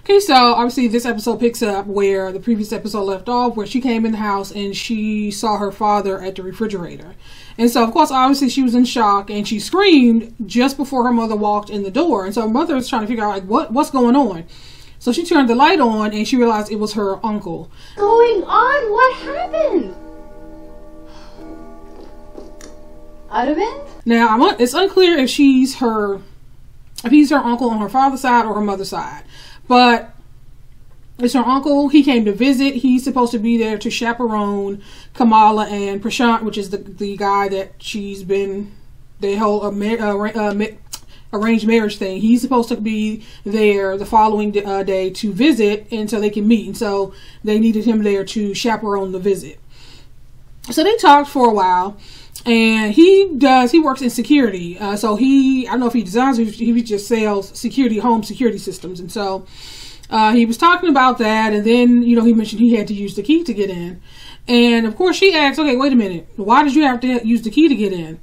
Okay, so obviously this episode picks up where the previous episode left off, where she came in the house and she saw her father at the refrigerator. And so, of course, obviously she was in shock and she screamed just before her mother walked in the door. And so her mother was trying to figure out, like, what's going on? So she turned the light on and she realized it was her uncle. What's going on? What happened? Arvind? Now, it's unclear if he's her uncle on her father's side or her mother's side. But it's her uncle. He came to visit. He's supposed to be there to chaperone Kamala and Prashant, which is the guy that she's been, the whole arranged marriage thing. He's supposed to be there the following day to visit, and so they can meet. And so they needed him there to chaperone the visit. So they talked for a while. And he works in security. So I don't know if he designs or he just sells home security systems. And so he was talking about that. And then, he mentioned he had to use the key to get in. And of course she asked, okay, wait a minute. Why did you have to use the key to get in?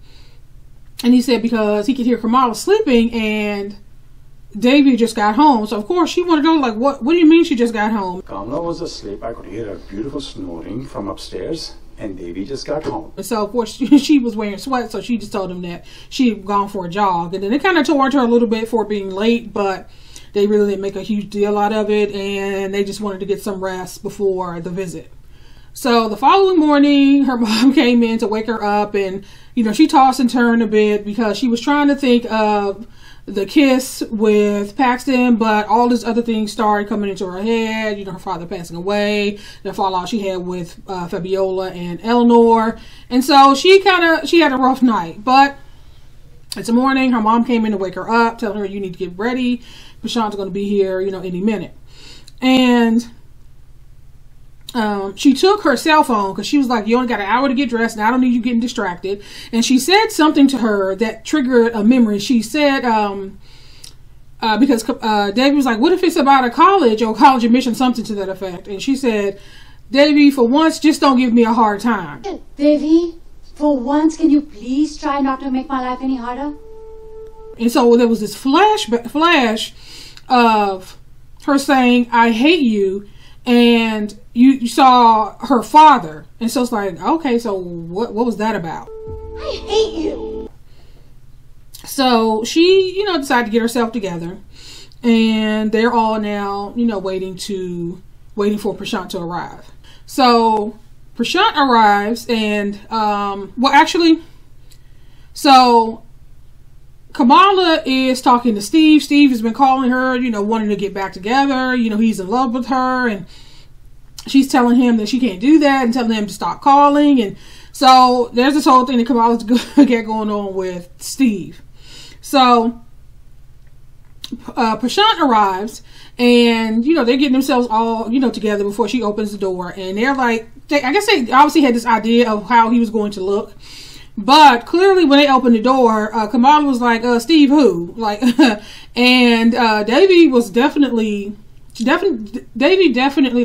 And he said because he could hear Kamala sleeping and Devi just got home. So of course she wanted to know, like, what do you mean she just got home? Kamala was asleep. I could hear her beautiful snoring from upstairs. And Devi just got home. And so, of course, she was wearing sweats, so she just told him that she had gone for a jog. And then they kind of tortured her a little bit for being late, but they really didn't make a huge deal out of it. And they just wanted to get some rest before the visit. So the following morning, her mom came in to wake her up. And, she tossed and turned a bit because she was trying to think of the kiss with Paxton, but all these other things started coming into her head. Her father passing away, the fallout she had with Fabiola and Eleanor, and so she had a rough night. But it's a morning. Her mom came in to wake her up, telling her you need to get ready. Prashant's going to be here, any minute. And she took her cell phone because she was like, you only got an hour to get dressed and I don't need you getting distracted. And she said something to her that triggered a memory. She said, because Devi was like, what if it's about a college or college admission, something to that effect. And she said, Devi, for once, just don't give me a hard time. Devi, for once, can you please try not to make my life any harder? And so there was this flash of her saying, I hate you. And you saw her father. And so it's like, okay, so what was that about? I hate you. So she, decided to get herself together. And they're all now, waiting for Prashant to arrive. So Prashant arrives and, so Kamala is talking to Steve. Steve has been calling her, wanting to get back together. He's in love with her, and she's telling him that she can't do that and telling him to stop calling. And so there's this whole thing that Kamala's get going on with Steve. So Prashant arrives, and they're getting themselves all together before she opens the door. And they're like, I guess they obviously had this idea of how he was going to look. But clearly when they opened the door, Kamala was like, Steve who? Like, and Devi was definitely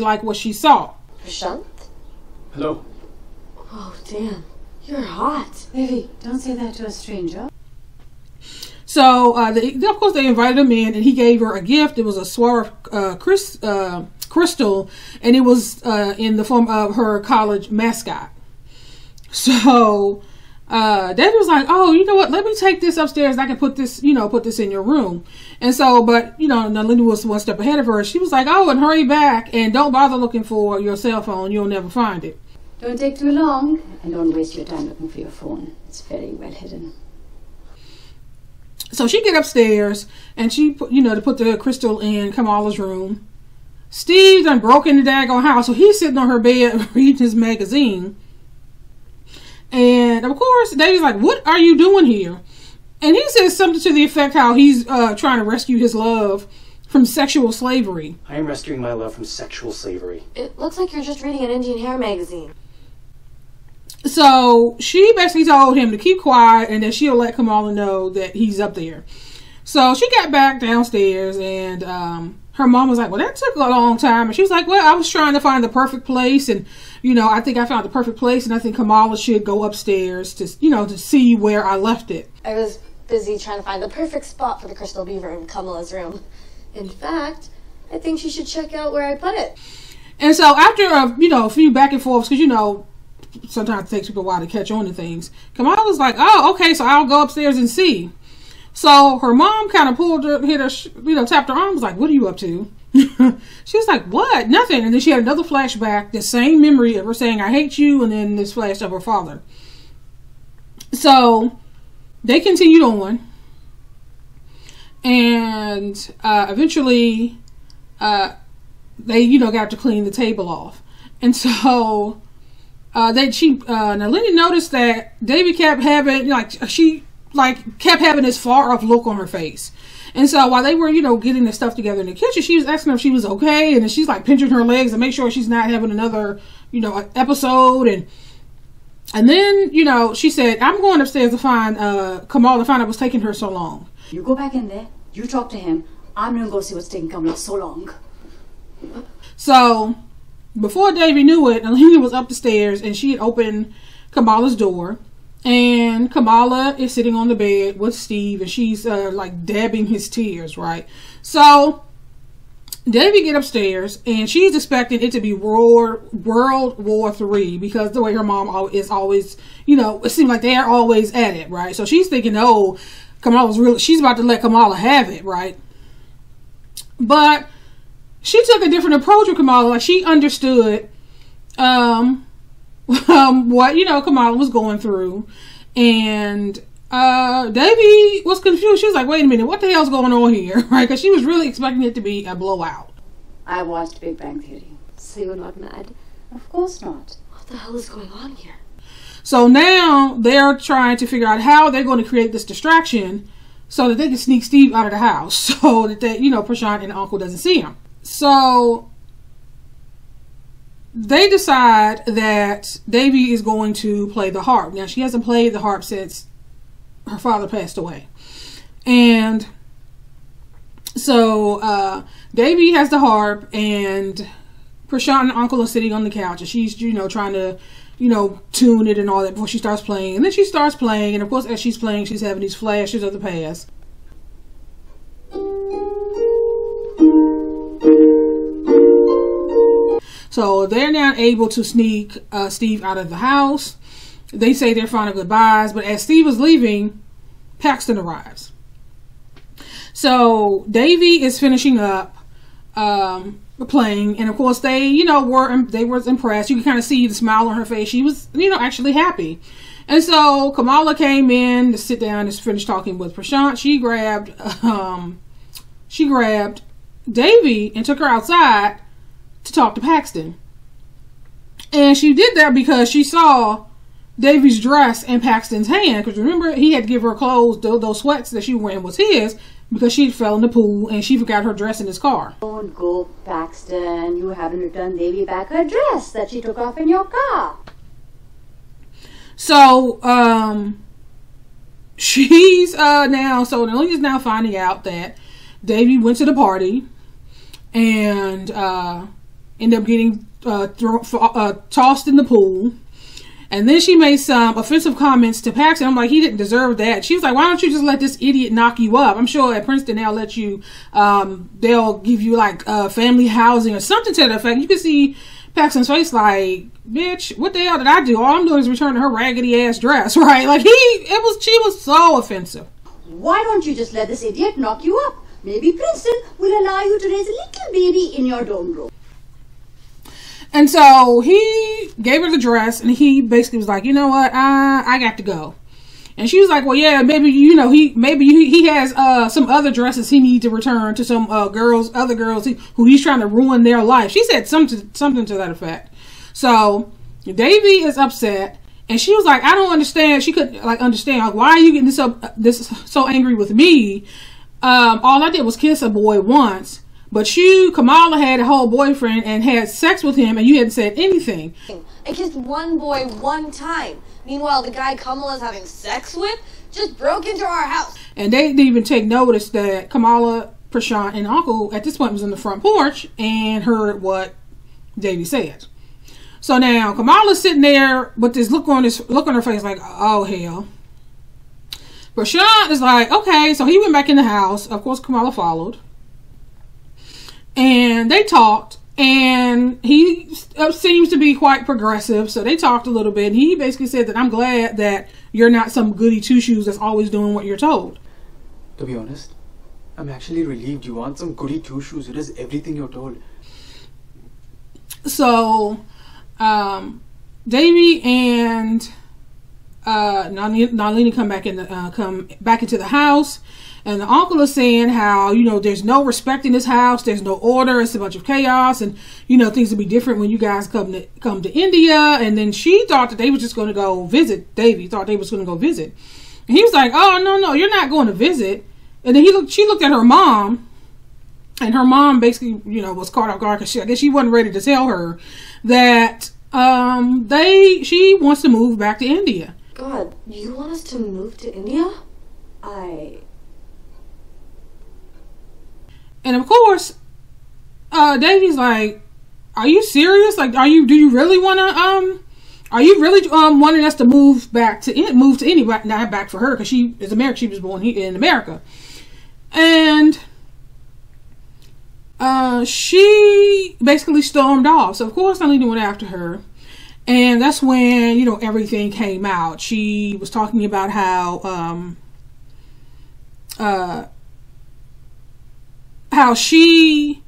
liked what she saw. Prashant? Hello? Oh, damn. You're hot. Devi, don't say that to a stranger. So, of course, they invited him in, and he gave her a gift. It was a Swarf crystal, and it was in the form of her college mascot. So Devi was like, oh, you know what? Let me take this upstairs. I can put this in your room. And so, but, Nalini was one step ahead of her. She was like, oh, and hurry back and don't bother looking for your cell phone. You'll never find it. Don't take too long and don't waste your time looking for your phone. It's very well hidden. So she get upstairs and she put, to put the crystal in Kamala's room. Steve done broke in the daggone house. So he's sitting on her bed reading his magazine. And of course, Dave's like, what are you doing here? And he says something to the effect how he's trying to rescue his love from sexual slavery. I am rescuing my love from sexual slavery. It looks like you're just reading an Indian hair magazine. So she basically told him to keep quiet and that she'll let Kamala know that he's up there. So she got back downstairs and her mom was like, well, that took a long time. And she was like, well, I was trying to find the perfect place. And, I think I found the perfect place. And I think Kamala should go upstairs to, to see where I left it. I was busy trying to find the perfect spot for the crystal beaver in Kamala's room. In fact, I think she should check out where I put it. And so after a few back and forths, because sometimes it takes people a while to catch on to things, Kamala was like, oh, okay, so I'll go upstairs and see. So her mom kind of tapped her arm, was like, what are you up to? She was like, what? Nothing. And then she had another flashback, the same memory of her saying, I hate you, and then this flash of her father. So they continued on, and eventually they got to clean the table off. And so now Lindy noticed that Davy kept having kept having this far off look on her face. And so while they were, getting the stuff together in the kitchen, she was asking her if she was okay. And then she's like pinching her legs to make sure she's not having another, episode. And then, she said, I'm going upstairs to find Kamal to find out what's taking her so long. You go back in there. You talk to him. I'm going to go see what's taking Kamala so long. So before Davy knew it, Alina was up the stairs and she had opened Kamala's door. And Kamala is sitting on the bed with Steve, and she's dabbing his tears, right? So Davy get upstairs, and she's expecting it to be World War III, because the way her mom is always, it seems like they're always at it, right? So she's thinking, oh, she's about to let Kamala have it, right? But she took a different approach with Kamala. Like, she understood what Kamala was going through, and Davy was confused. She was like, wait a minute, what the hell's going on here? Right? Because she was really expecting it to be a blowout. I watched Big Bang Theory. So you're not mad? Of course not. What the hell is going on here? So now they're trying to figure out how they're going to create this distraction so that they can sneak Steve out of the house, so that Prashant and Uncle doesn't see him. So they decide that Davy is going to play the harp. Now, she hasn't played the harp since her father passed away. And so Davy has the harp, and Prashant and Uncle are sitting on the couch, and she's, trying to, tune it and all that before she starts playing. And then she starts playing, and of course, as she's playing, she's having these flashes of the past. So they're now able to sneak Steve out of the house. They say their final goodbyes, but as Steve is leaving, Paxton arrives. So Davy is finishing up playing, and of course they were impressed. You can kind of see the smile on her face. She was actually happy. And so Kamala came in to sit down and finish talking with Prashant. She grabbed Davy and took her outside to talk to Paxton. And she did that because she saw Davy's dress in Paxton's hand, because remember, he had to give her clothes, those sweats that she was wearing was his, because she fell in the pool and she forgot her dress in his car. Don't go, Paxton. You haven't returned Davy back her dress that she took off in your car. So she's Nalini's now finding out that Davy went to the party and ended up getting tossed in the pool. And then she made some offensive comments to Paxton. I'm like, he didn't deserve that. She was like, why don't you just let this idiot knock you up? I'm sure at Princeton they'll let you, they'll give you family housing or something to that effect. You can see Paxton's face like, bitch, what the hell did I do? All I'm doing is returning her raggedy ass dress, right? Like, she was so offensive. Why don't you just let this idiot knock you up? Maybe Princeton will allow you to raise a little baby in your dorm room. And so he gave her the dress, and he basically was like, you know what, I got to go. And she was like, well, yeah, maybe, he has some other dresses he needs to return to some other girls who he's trying to ruin their life. She said something to that effect. So Davy is upset, and she was like, I don't understand. She couldn't understand, why are you getting so angry with me? All I did was kiss a boy once. But Kamala had a whole boyfriend and had sex with him, and you hadn't said anything. I kissed one boy one time. Meanwhile, the guy Kamala's having sex with just broke into our house. And they didn't even take notice that Kamala, Prashant, and Uncle at this point was on the front porch and heard what Davy said. So now Kamala's sitting there with this look on her face like, oh hell. Prashant is like, okay, so he went back in the house. Of course, Kamala followed. And they talked, and he seems to be quite progressive, so they talked a little bit, and he basically said that I'm glad that you're not some goody two-shoes that's always doing what you're told. To be honest, I'm actually relieved you aren't some goody two-shoes who does everything you're told. So, Davy and Nalini come back into the house, and the uncle is saying how, you know, there's no respect in this house, there's no order, it's a bunch of chaos, and, you know, things will be different when you guys come to India. And then she thought that they were just going to go visit. Davy thought they was going to go visit, and he was like, "Oh, no, you're not going to visit." And then she looked at her mom, and her mom basically, you know, was caught off guard because I guess she wasn't ready to tell her that she wants to move back to India. God, you want us to move to India? And of course, Davy's like, "Are you serious? Like, do you really want to, are you really wanting us to move to India? Not back for her, because she is American. She was born here in America." And she basically stormed off. So of course, Nalini went after her. And that's when, you know, everything came out. She was talking about how she,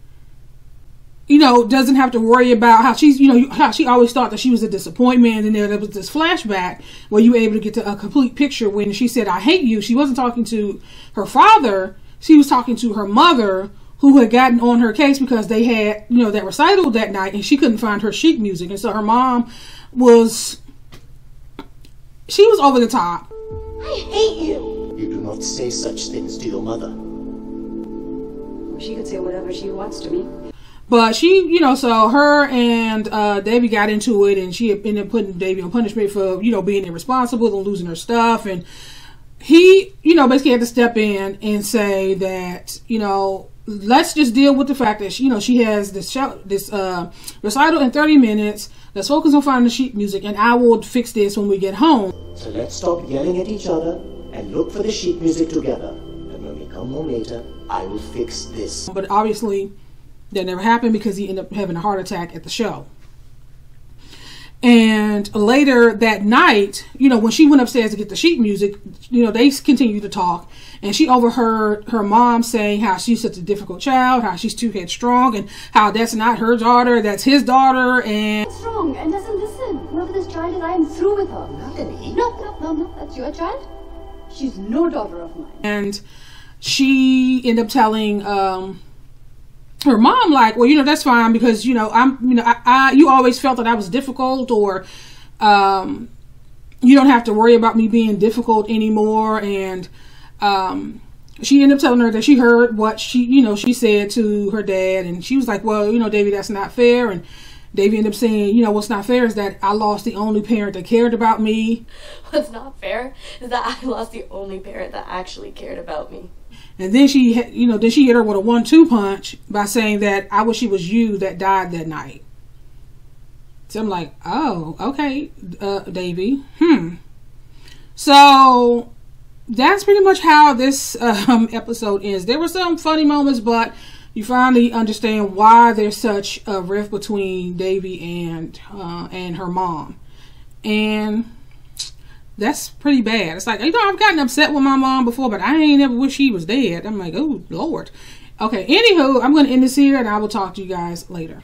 you know, doesn't have to worry about how she's, you know, how she always thought that she was a disappointment. And then there was this flashback where you were able to get to a complete picture when she said, "I hate you." She wasn't talking to her father. She was talking to her mother, who had gotten on her case because they had, you know, that recital that night, and she couldn't find her sheet music. And so her mom was over the top. I hate you. You do not say such things to your mother. Well, she could say whatever she wants to me. But she, you know, so her and Davy got into it, and she ended up putting Davy on punishment for, you know, being irresponsible and losing her stuff. And he, you know, basically had to step in and say that, you know, let's just deal with the fact that she has this recital in 30 minutes. Let's focus on finding the sheet music, and I will fix this when we get home. So let's stop yelling at each other and look for the sheet music together. And when we come home later, I will fix this. But obviously, that never happened because he ended up having a heart attack at the show. And later that night, you know, when she went upstairs to get the sheet music, you know, they continued to talk. And she overheard her mom saying how she's such a difficult child, how she's too headstrong, and how that's not her daughter, that's his daughter. And What's wrong? And doesn't listen. Whoever this child is, I am through with her. Melanie? No. That's your child. She's no daughter of mine. And she ended up telling her mom, like, well, you know, that's fine because, you know, you always felt that I was difficult, or you don't have to worry about me being difficult anymore. And she ended up telling her that she heard what she said to her dad, and she was like, well, you know, Davy, that's not fair. And Davy ended up saying, you know, what's not fair is that I lost the only parent that cared about me. What's not fair is that I lost the only parent that actually cared about me. And then she hit her with a 1-2 punch by saying that I wish it was you that died that night. So I'm like, oh, okay, Davy. So that's pretty much how this episode ends. There were some funny moments, but you finally understand why there's such a rift between Davy and her mom. And that's pretty bad. It's like, you know, I've gotten upset with my mom before, but I ain't ever wish she was dead. I'm like, oh, Lord. Okay, anywho, I'm going to end this here, and I will talk to you guys later.